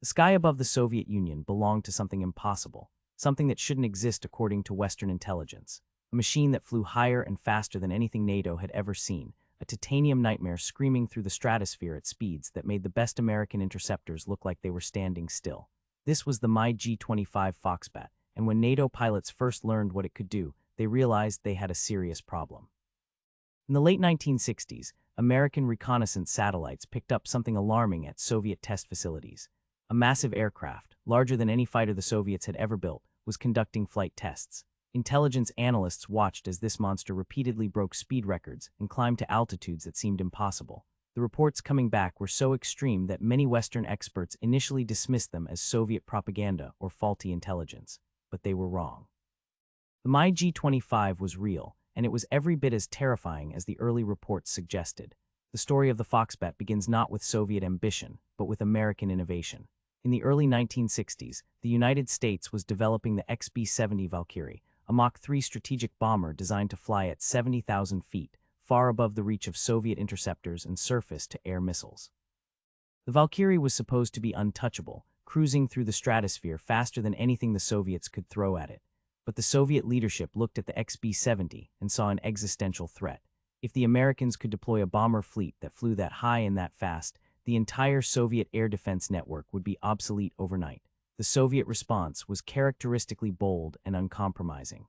The sky above the Soviet Union belonged to something impossible, something that shouldn't exist according to Western intelligence. A machine that flew higher and faster than anything NATO had ever seen, a titanium nightmare screaming through the stratosphere at speeds that made the best American interceptors look like they were standing still. This was the MiG-25 Foxbat, and when NATO pilots first learned what it could do, they realized they had a serious problem. In the late 1960s, American reconnaissance satellites picked up something alarming at Soviet test facilities. A massive aircraft, larger than any fighter the Soviets had ever built, was conducting flight tests. Intelligence analysts watched as this monster repeatedly broke speed records and climbed to altitudes that seemed impossible. The reports coming back were so extreme that many Western experts initially dismissed them as Soviet propaganda or faulty intelligence, but they were wrong. The MiG-25 was real, and it was every bit as terrifying as the early reports suggested. The story of the Foxbat begins not with Soviet ambition, but with American innovation. In the early 1960s, the United States was developing the XB-70 Valkyrie, a Mach 3 strategic bomber designed to fly at 70,000 feet, far above the reach of Soviet interceptors and surface-to-air missiles. The Valkyrie was supposed to be untouchable, cruising through the stratosphere faster than anything the Soviets could throw at it. But the Soviet leadership looked at the XB-70 and saw an existential threat. If the Americans could deploy a bomber fleet that flew that high and that fast, the entire Soviet air defense network would be obsolete overnight. The Soviet response was characteristically bold and uncompromising.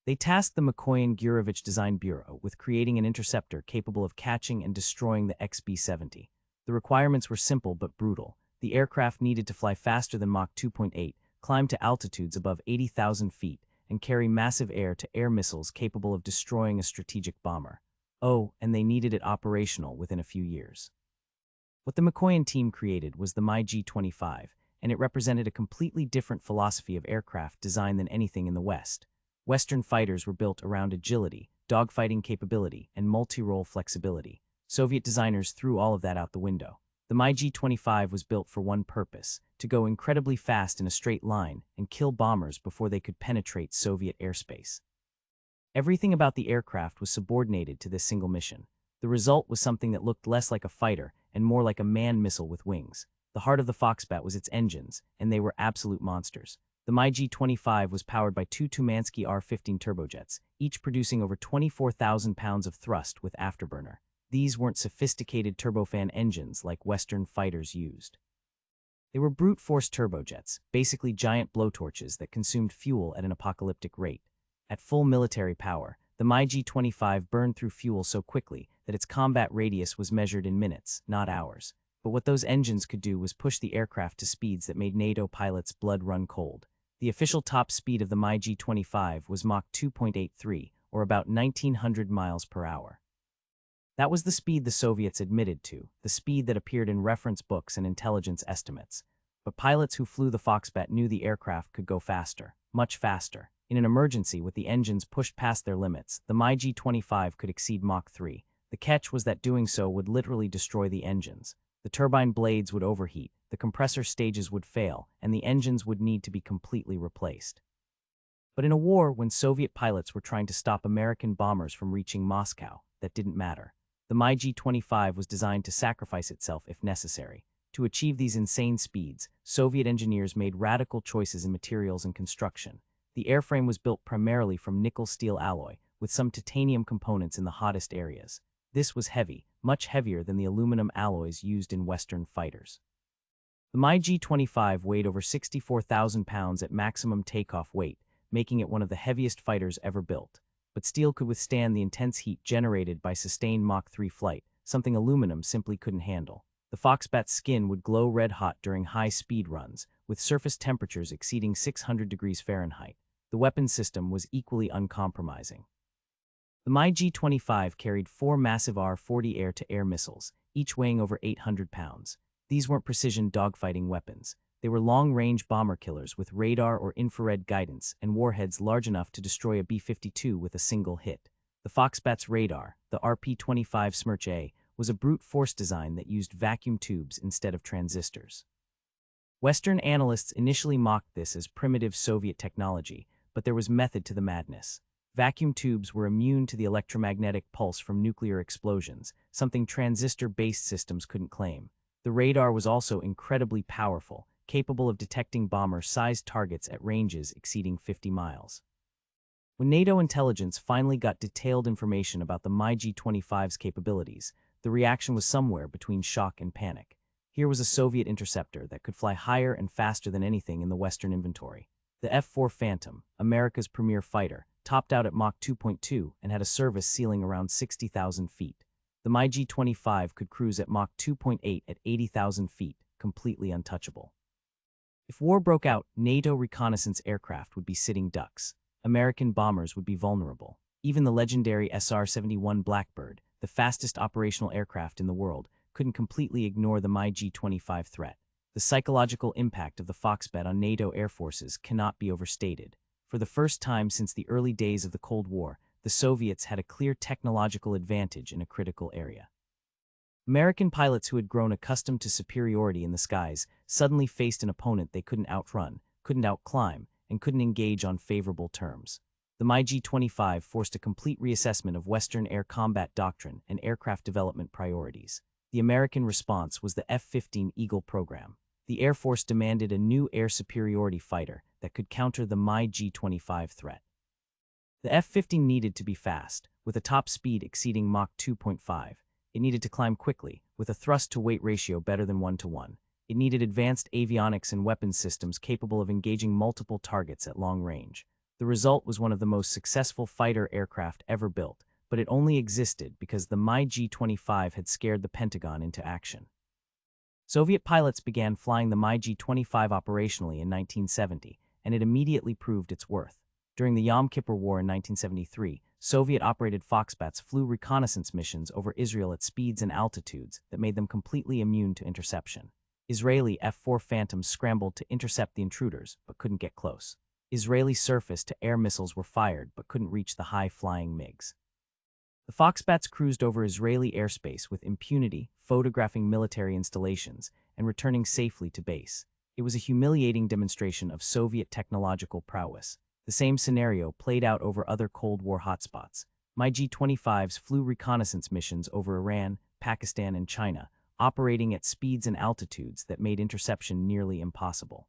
They tasked the Mikoyan-Gurevich Design Bureau with creating an interceptor capable of catching and destroying the XB-70. The requirements were simple but brutal. The aircraft needed to fly faster than Mach 2.8, climb to altitudes above 80,000 feet, and carry massive air-to-air missiles capable of destroying a strategic bomber. Oh, and they needed it operational within a few years. What the Mikoyan team created was the MiG-25, and it represented a completely different philosophy of aircraft design than anything in the West. Western fighters were built around agility, dogfighting capability, and multi-role flexibility. Soviet designers threw all of that out the window. The MiG-25 was built for one purpose: to go incredibly fast in a straight line and kill bombers before they could penetrate Soviet airspace. Everything about the aircraft was subordinated to this single mission. The result was something that looked less like a fighter and more like a manned missile with wings. The heart of the Foxbat was its engines, and they were absolute monsters. The MiG-25 was powered by two Tumansky R-15 turbojets, each producing over 24,000 pounds of thrust with afterburner. These weren't sophisticated turbofan engines like Western fighters used. They were brute force turbojets, basically giant blowtorches that consumed fuel at an apocalyptic rate. At full military power, the MiG-25 burned through fuel so quickly that its combat radius was measured in minutes, not hours. But what those engines could do was push the aircraft to speeds that made NATO pilots' blood run cold. The official top speed of the MiG-25 was Mach 2.83, or about 1,900 miles per hour. That was the speed the Soviets admitted to, the speed that appeared in reference books and intelligence estimates. But pilots who flew the Foxbat knew the aircraft could go faster, much faster. In an emergency with the engines pushed past their limits, the MiG-25 could exceed Mach 3. The catch was that doing so would literally destroy the engines. The turbine blades would overheat, the compressor stages would fail, and the engines would need to be completely replaced. But in a war when Soviet pilots were trying to stop American bombers from reaching Moscow, that didn't matter. The MiG-25 was designed to sacrifice itself if necessary. To achieve these insane speeds, Soviet engineers made radical choices in materials and construction. The airframe was built primarily from nickel-steel alloy, with some titanium components in the hottest areas. This was heavy, much heavier than the aluminum alloys used in Western fighters. The MiG-25 weighed over 64,000 pounds at maximum takeoff weight, making it one of the heaviest fighters ever built. But steel could withstand the intense heat generated by sustained Mach 3 flight, something aluminum simply couldn't handle. The Foxbat's skin would glow red-hot during high-speed runs, with surface temperatures exceeding 600 degrees Fahrenheit. The weapon system was equally uncompromising. The MiG-25 carried 4 massive R-40 air-to-air missiles, each weighing over 800 pounds. These weren't precision dogfighting weapons. They were long-range bomber killers with radar or infrared guidance and warheads large enough to destroy a B-52 with a single hit. The Foxbat's radar, the RP-25 Smerch A, was a brute force design that used vacuum tubes instead of transistors. Western analysts initially mocked this as primitive Soviet technology, but there was method to the madness. Vacuum tubes were immune to the electromagnetic pulse from nuclear explosions, something transistor-based systems couldn't claim. The radar was also incredibly powerful, capable of detecting bomber-sized targets at ranges exceeding 50 miles. When NATO intelligence finally got detailed information about the MiG-25's capabilities, the reaction was somewhere between shock and panic. Here was a Soviet interceptor that could fly higher and faster than anything in the Western inventory. The F-4 Phantom, America's premier fighter, topped out at Mach 2.2 and had a service ceiling around 60,000 feet. The MiG-25 could cruise at Mach 2.8 at 80,000 feet, completely untouchable. If war broke out, NATO reconnaissance aircraft would be sitting ducks. American bombers would be vulnerable. Even the legendary SR-71 Blackbird, the fastest operational aircraft in the world, couldn't completely ignore the MiG-25 threat. The psychological impact of the Foxbat on NATO air forces cannot be overstated. For the first time since the early days of the Cold War, the Soviets had a clear technological advantage in a critical area. American pilots who had grown accustomed to superiority in the skies suddenly faced an opponent they couldn't outrun, couldn't outclimb, and couldn't engage on favorable terms. The MiG-25 forced a complete reassessment of Western air combat doctrine and aircraft development priorities. The American response was the F-15 Eagle program. The Air Force demanded a new air superiority fighter that could counter the MiG-25 threat. The F-15 needed to be fast, with a top speed exceeding Mach 2.5. It needed to climb quickly, with a thrust-to-weight ratio better than 1:1. It needed advanced avionics and weapons systems capable of engaging multiple targets at long range. The result was one of the most successful fighter aircraft ever built, but it only existed because the MiG-25 had scared the Pentagon into action. Soviet pilots began flying the MiG-25 operationally in 1970, and it immediately proved its worth. During the Yom Kippur War in 1973, Soviet-operated Foxbats flew reconnaissance missions over Israel at speeds and altitudes that made them completely immune to interception. Israeli F-4 Phantoms scrambled to intercept the intruders, but couldn't get close. Israeli surface-to-air missiles were fired, but couldn't reach the high-flying MiGs. The Foxbats cruised over Israeli airspace with impunity, photographing military installations, and returning safely to base. It was a humiliating demonstration of Soviet technological prowess. The same scenario played out over other Cold War hotspots. MiG-25s flew reconnaissance missions over Iran, Pakistan, and China, operating at speeds and altitudes that made interception nearly impossible.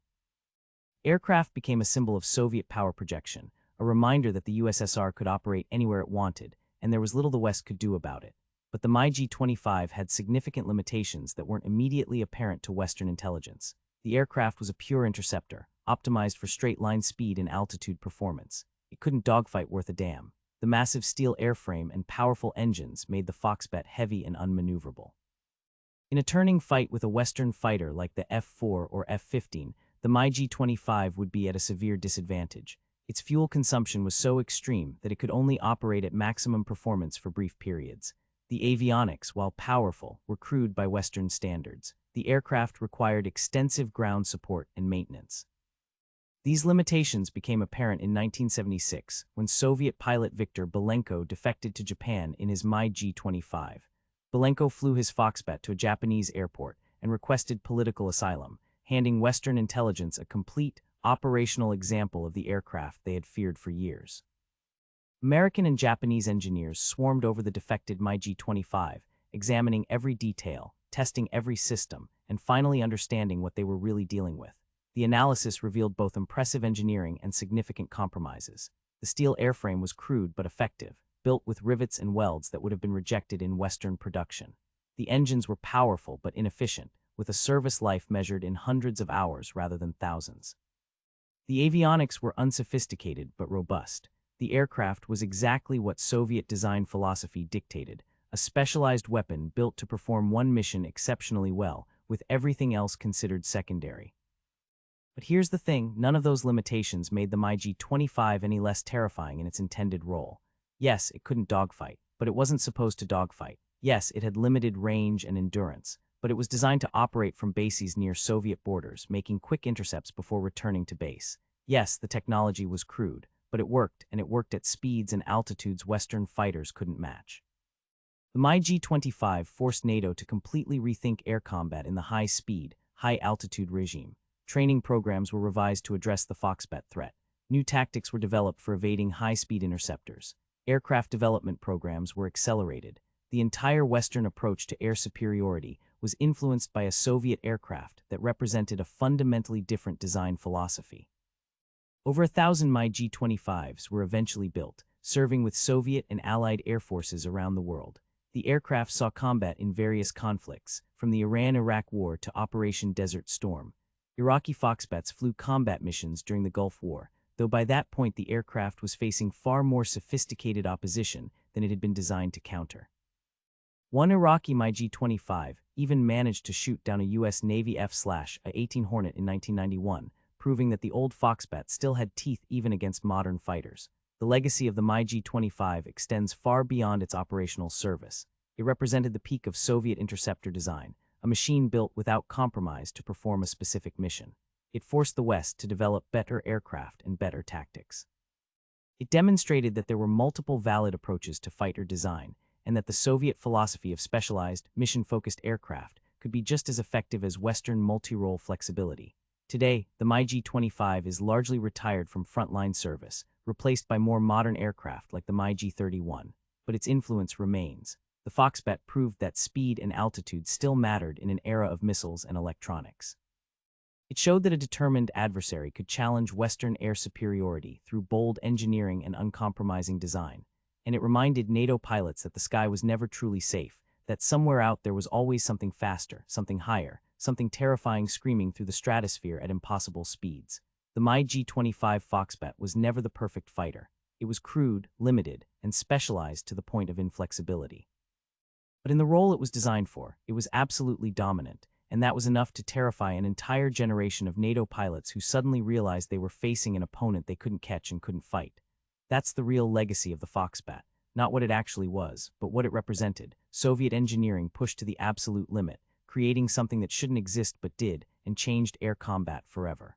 Aircraft became a symbol of Soviet power projection, a reminder that the USSR could operate anywhere it wanted, and there was little the West could do about it. But the MiG-25 had significant limitations that weren't immediately apparent to Western intelligence. The aircraft was a pure interceptor, optimized for straight-line speed and altitude performance. It couldn't dogfight worth a damn. The massive steel airframe and powerful engines made the Foxbat heavy and unmaneuverable. In a turning fight with a Western fighter like the F-4 or F-15, the MiG-25 would be at a severe disadvantage. Its fuel consumption was so extreme that it could only operate at maximum performance for brief periods. The avionics, while powerful, were crude by Western standards. The aircraft required extensive ground support and maintenance. These limitations became apparent in 1976 when Soviet pilot Viktor Belenko defected to Japan in his MiG-25. Belenko flew his Foxbat to a Japanese airport and requested political asylum, handing Western intelligence a complete, operational example of the aircraft they had feared for years. American and Japanese engineers swarmed over the defected MiG-25, examining every detail, testing every system, and finally understanding what they were really dealing with. The analysis revealed both impressive engineering and significant compromises. The steel airframe was crude but effective, built with rivets and welds that would have been rejected in Western production. The engines were powerful but inefficient, with a service life measured in hundreds of hours rather than thousands. The avionics were unsophisticated but robust. The aircraft was exactly what Soviet design philosophy dictated, a specialized weapon built to perform one mission exceptionally well, with everything else considered secondary. But here's the thing, none of those limitations made the MiG-25 any less terrifying in its intended role. Yes, it couldn't dogfight, but it wasn't supposed to dogfight. Yes, it had limited range and endurance, but it was designed to operate from bases near Soviet borders, making quick intercepts before returning to base. Yes, the technology was crude, but it worked, and it worked at speeds and altitudes Western fighters couldn't match. The MiG-25 forced NATO to completely rethink air combat in the high-speed, high-altitude regime. Training programs were revised to address the Foxbat threat. New tactics were developed for evading high-speed interceptors. Aircraft development programs were accelerated. The entire Western approach to air superiority was influenced by a Soviet aircraft that represented a fundamentally different design philosophy. Over 1,000 MiG-25s were eventually built, serving with Soviet and Allied air forces around the world. The aircraft saw combat in various conflicts, from the Iran-Iraq War to Operation Desert Storm. Iraqi Foxbats flew combat missions during the Gulf War, though by that point the aircraft was facing far more sophisticated opposition than it had been designed to counter. One Iraqi MiG-25 even managed to shoot down a U.S. Navy F-18 Hornet in 1991, proving that the old Foxbat still had teeth even against modern fighters. The legacy of the MiG-25 extends far beyond its operational service. It represented the peak of Soviet interceptor design, a machine built without compromise to perform a specific mission. It forced the West to develop better aircraft and better tactics. It demonstrated that there were multiple valid approaches to fighter design, and that the Soviet philosophy of specialized, mission-focused aircraft could be just as effective as Western multi-role flexibility. Today, the MiG-25 is largely retired from frontline service, replaced by more modern aircraft like the MiG-31, but its influence remains. The Foxbat proved that speed and altitude still mattered in an era of missiles and electronics. It showed that a determined adversary could challenge Western air superiority through bold engineering and uncompromising design, and it reminded NATO pilots that the sky was never truly safe, that somewhere out there was always something faster, something higher, something terrifying screaming through the stratosphere at impossible speeds. The MiG-25 Foxbat was never the perfect fighter. It was crude, limited, and specialized to the point of inflexibility. But in the role it was designed for, it was absolutely dominant, and that was enough to terrify an entire generation of NATO pilots who suddenly realized they were facing an opponent they couldn't catch and couldn't fight. That's the real legacy of the Foxbat, not what it actually was, but what it represented. Soviet engineering pushed to the absolute limit, creating something that shouldn't exist but did, and changed air combat forever.